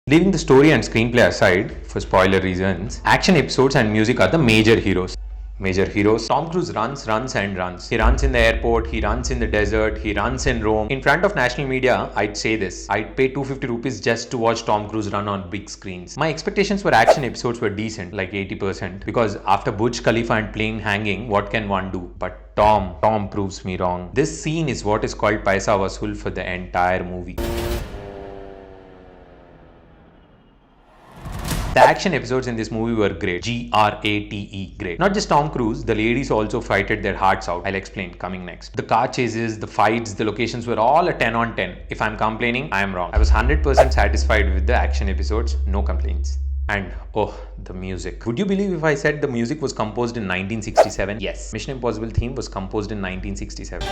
Leaving the story and screenplay aside, for spoiler reasons, action episodes and music are the major heroes. Tom Cruise runs and runs. He runs in the airport, he runs in the desert, he runs in Rome. In front of national media, I'd say this. I'd pay 250 rupees just to watch Tom Cruise run on big screens. My expectations for action episodes were decent, like 80%, because after Burj Khalifa and plane hanging, what can one do? But Tom proves me wrong. This scene is what is called Paisa Vasool for the entire movie. The action episodes in this movie were great. G-R-A-T-E, great. Not just Tom Cruise, the ladies also fighted their hearts out. I'll explain, coming next. The car chases, the fights, the locations were all a 10 on 10. If I'm complaining, I am wrong. I was 100% satisfied with the action episodes, no complaints. And oh, the music. Would you believe if I said the music was composed in 1967? Yes. Mission Impossible theme was composed in 1967.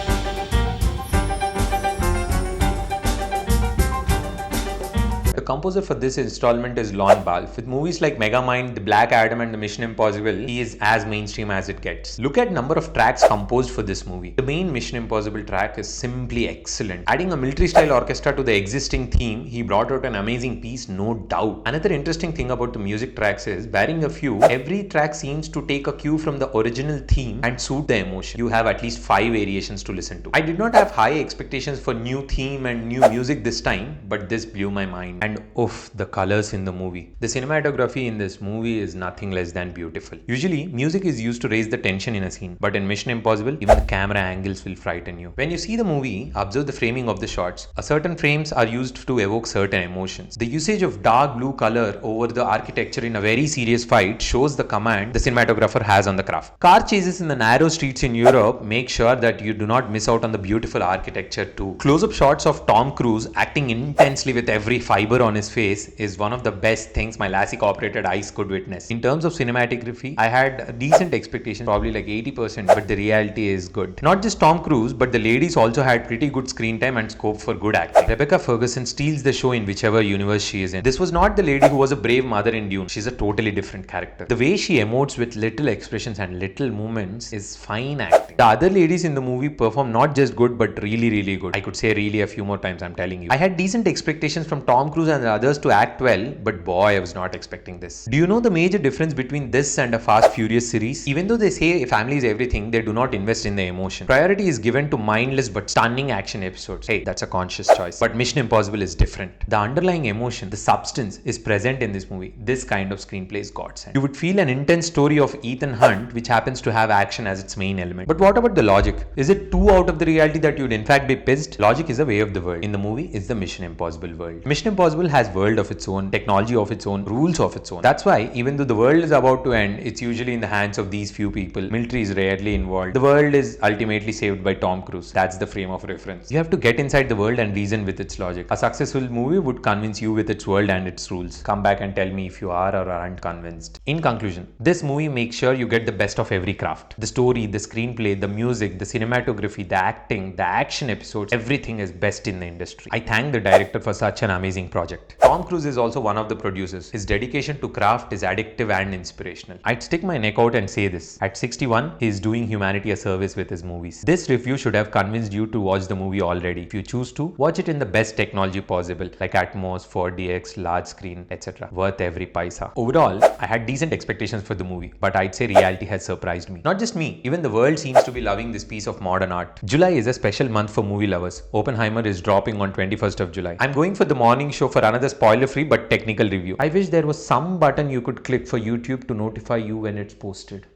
The composer for this installment is Lon Balfe. With movies like Megamind, The Black Adam and The Mission Impossible, he is as mainstream as it gets. Look at number of tracks composed for this movie. The main Mission Impossible track is simply excellent. Adding a military-style orchestra to the existing theme, he brought out an amazing piece, no doubt. Another interesting thing about the music tracks is, barring a few, every track seems to take a cue from the original theme and suit the emotion. You have at least 5 variations to listen to. I did not have high expectations for new theme and new music this time, but this blew my mind. And oof, the colors in the movie. The cinematography in this movie is nothing less than beautiful. Usually, music is used to raise the tension in a scene, but in Mission Impossible, even the camera angles will frighten you. When you see the movie, observe the framing of the shots. Certain frames are used to evoke certain emotions. The usage of dark blue color over the architecture in a very serious fight shows the command the cinematographer has on the craft. Car chases in the narrow streets in Europe make sure that you do not miss out on the beautiful architecture too. Close-up shots of Tom Cruise acting intensely with every fiber on his face is one of the best things my LASIK operated eyes could witness. In terms of cinematography, I had decent expectations, probably like 80%, but the reality is good. Not just Tom Cruise, but the ladies also had pretty good screen time and scope for good acting. Rebecca Ferguson steals the show in whichever universe she is in. This was not the lady who was a brave mother in Dune. She's a totally different character. The way she emotes with little expressions and little movements is fine acting. The other ladies in the movie perform not just good, but really good. I could say really a few more times, I'm telling you. I had decent expectations from Tom Cruise and the others to act well, but boy, I was not expecting this. Do you know the major difference between this and a Fast Furious series? Even though they say family is everything, they do not invest in the emotion. Priority is given to mindless but stunning action episodes. Hey, that's a conscious choice. But Mission Impossible is different. The underlying emotion, the substance is present in this movie. This kind of screenplay is godsend. You would feel an intense story of Ethan Hunt, which happens to have action as its main element. But what about the logic? Is it too out of the reality that you'd in fact be pissed? Logic is a way of the world. In the movie, is the Mission Impossible world. Mission Impossible has world of its own, technology of its own, rules of its own. That's why even though the world is about to end, it's usually in the hands of these few people. Military is rarely involved. The world is ultimately saved by Tom Cruise. That's the frame of reference. You have to get inside the world and reason with its logic. A successful movie would convince you with its world and its rules. Come back and tell me if you are or aren't convinced. In conclusion, this movie makes sure you get the best of every craft. The story, the screenplay, the music, the cinematography, the acting, the action episodes, everything is best in the industry. I thank the director for such an amazing project. Tom Cruise is also one of the producers. His dedication to craft is addictive and inspirational. I'd stick my neck out and say this. At 61, he is doing humanity a service with his movies. This review should have convinced you to watch the movie already. If you choose to, watch it in the best technology possible, like Atmos, 4DX, large screen, etc. Worth every paisa. Overall, I had decent expectations for the movie, but I'd say reality has surprised me. Not just me, even the world seems to be loving this piece of modern art. July is a special month for movie lovers. Oppenheimer is dropping on 21st of July. I'm going for the morning show for another spoiler-free but technical review. I wish there was some button you could click for YouTube to notify you when it's posted.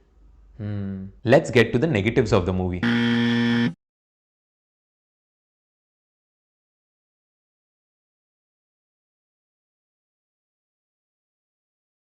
Let's get to the negatives of the movie.